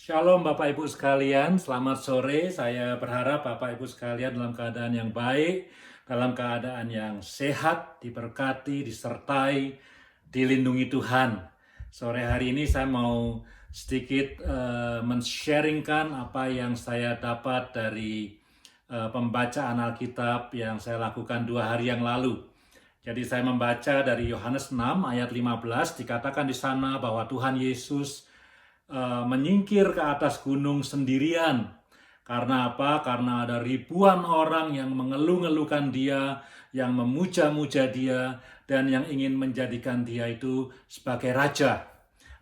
Shalom Bapak Ibu sekalian, selamat sore. Saya berharap Bapak Ibu sekalian dalam keadaan yang baik, dalam keadaan yang sehat, diberkati, disertai, dilindungi Tuhan. Sore hari ini saya mau sedikit men-sharingkan apa yang saya dapat dari pembacaan Alkitab yang saya lakukan 2 hari yang lalu. Jadi saya membaca dari Yohanes 6 ayat 15, dikatakan di sana bahwa Tuhan Yesus menyingkir ke atas gunung sendirian. Karena apa? Karena ada ribuan orang yang mengeluh-ngeluhkan dia, yang memuja-muja dia, dan yang ingin menjadikan dia itu sebagai raja.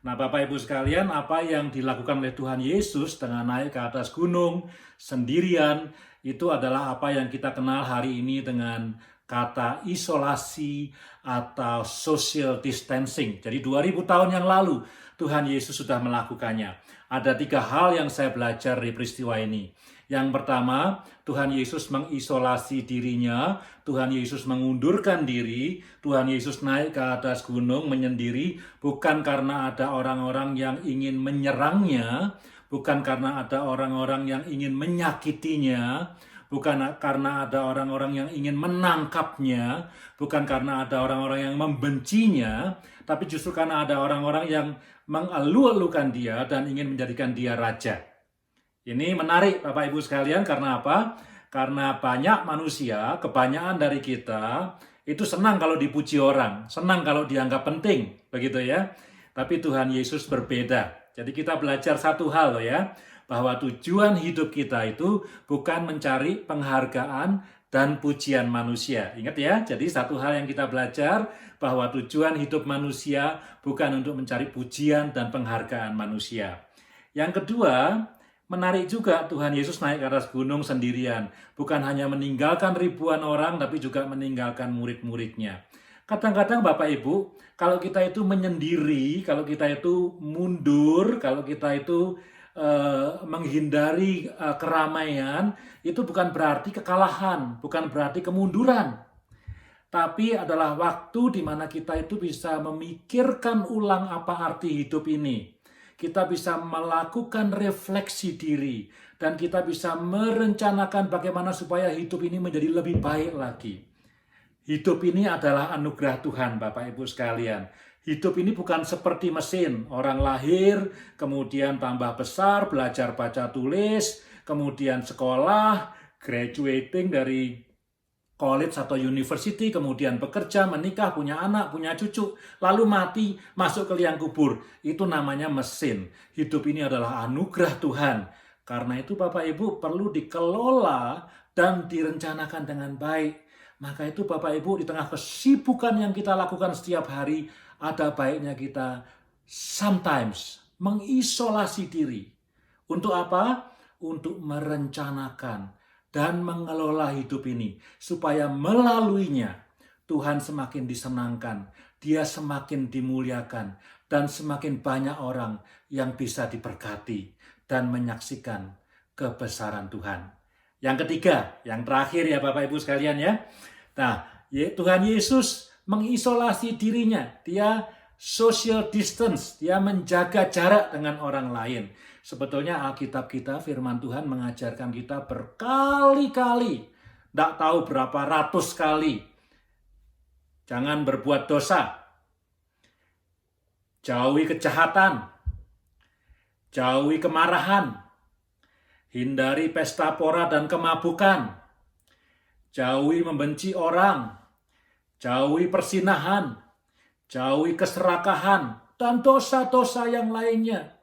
Nah, Bapak Ibu sekalian, apa yang dilakukan oleh Tuhan Yesus dengan naik ke atas gunung sendirian, itu adalah apa yang kita kenal hari ini dengan kata isolasi atau social distancing. Jadi 2000 tahun yang lalu Tuhan Yesus sudah melakukannya. Ada 3 hal yang saya belajar dari peristiwa ini. Yang pertama, Tuhan Yesus mengisolasi dirinya, Tuhan Yesus mengundurkan diri, Tuhan Yesus naik ke atas gunung menyendiri, bukan karena ada orang-orang yang ingin menyerangnya, bukan karena ada orang-orang yang ingin menyakitinya, bukan karena ada orang-orang yang ingin menangkapnya, bukan karena ada orang-orang yang membencinya, tapi justru karena ada orang-orang yang mengeluh-elukan dia dan ingin menjadikan dia raja. Ini menarik Bapak Ibu sekalian, karena apa? Karena banyak manusia, kebanyakan dari kita, itu senang kalau dipuji orang, senang kalau dianggap penting, begitu ya. Tapi Tuhan Yesus berbeda. Jadi kita belajar satu hal loh ya, bahwa tujuan hidup kita itu bukan mencari penghargaan dan pujian manusia. Ingat ya, jadi satu hal yang kita belajar, bahwa tujuan hidup manusia bukan untuk mencari pujian dan penghargaan manusia. Yang kedua, menarik juga Tuhan Yesus naik ke atas gunung sendirian. Bukan hanya meninggalkan ribuan orang, tapi juga meninggalkan murid-muridnya. Kadang-kadang Bapak Ibu, kalau kita itu menyendiri, kalau kita itu mundur, kalau kita itu menghindari keramaian, itu bukan berarti kekalahan, bukan berarti kemunduran. Tapi adalah waktu di mana kita itu bisa memikirkan ulang apa arti hidup ini. Kita bisa melakukan refleksi diri, dan kita bisa merencanakan bagaimana supaya hidup ini menjadi lebih baik lagi. Hidup ini adalah anugerah Tuhan, Bapak Ibu sekalian. Hidup ini bukan seperti mesin. Orang lahir, kemudian tambah besar, belajar baca tulis, kemudian sekolah, graduating dari college atau university, kemudian bekerja, menikah, punya anak, punya cucu, lalu mati, masuk ke liang kubur. Itu namanya mesin. Hidup ini adalah anugerah Tuhan. Karena itu Bapak Ibu perlu dikelola dan direncanakan dengan baik. Maka itu Bapak Ibu, di tengah kesibukan yang kita lakukan setiap hari, ada baiknya kita sometimes mengisolasi diri. Untuk apa? Untuk merencanakan dan mengelola hidup ini, supaya melaluinya Tuhan semakin disenangkan, Dia semakin dimuliakan, dan semakin banyak orang yang bisa diberkati dan menyaksikan kebesaran Tuhan. Yang ketiga, yang terakhir ya Bapak Ibu sekalian ya. Nah, Tuhan Yesus mengisolasi dirinya, Dia social distance, Dia menjaga jarak dengan orang lain. Sebetulnya Alkitab kita, firman Tuhan mengajarkan kita berkali-kali, tidak tahu berapa ratus kali, jangan berbuat dosa, jauhi kejahatan, jauhi kemarahan, hindari pesta pora dan kemabukan, jauhi membenci orang, jauhi persinahan, jauhi keserakahan, dan dosa-dosa yang lainnya.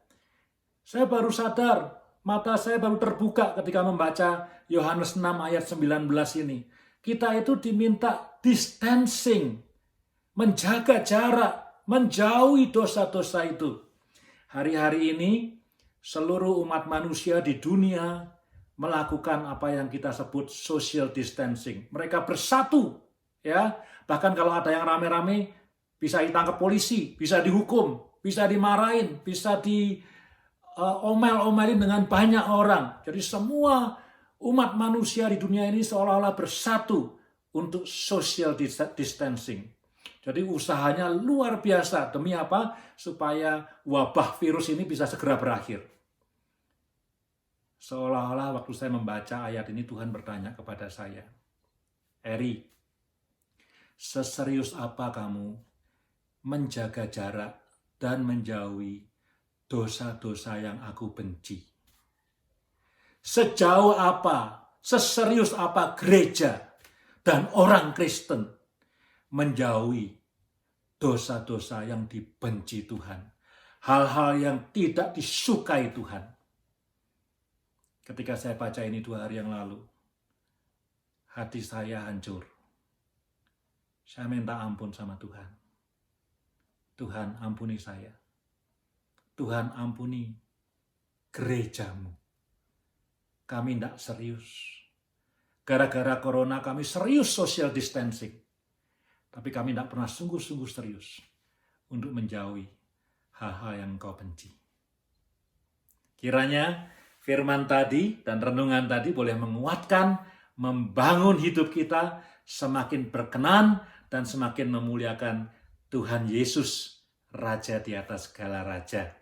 Saya baru sadar, mata saya baru terbuka ketika membaca Yohanes 6 ayat 19 ini. Kita itu diminta distancing, menjaga jarak, menjauhi dosa-dosa itu. Hari-hari ini, seluruh umat manusia di dunia melakukan apa yang kita sebut social distancing. Mereka bersatu, ya. Bahkan kalau ada yang rame-rame, bisa ditangkap polisi, bisa dihukum, bisa dimarahin, bisa omel-omelin dengan banyak orang. Jadi semua umat manusia di dunia ini seolah-olah bersatu untuk social distancing. Jadi usahanya luar biasa. Demi apa? Supaya wabah virus ini bisa segera berakhir. Seolah-olah waktu saya membaca ayat ini Tuhan bertanya kepada saya, Eri, seserius apa kamu menjaga jarak dan menjauhi dosa-dosa yang aku benci? Sejauh apa, seserius apa gereja dan orang Kristen menjauhi dosa-dosa yang dibenci Tuhan, hal-hal yang tidak disukai Tuhan? Ketika saya baca ini 2 hari yang lalu, hati saya hancur. Saya minta ampun sama Tuhan. Tuhan, ampuni saya. Tuhan, ampuni gerejamu. Kami tidak serius. Gara-gara corona kami serius social distancing. Tapi kami tidak pernah sungguh-sungguh serius untuk menjauhi hal-hal yang Engkau benci. Kiranya firman tadi dan renungan tadi boleh menguatkan, membangun hidup kita semakin berkenan dan semakin memuliakan Tuhan Yesus, Raja di atas segala raja.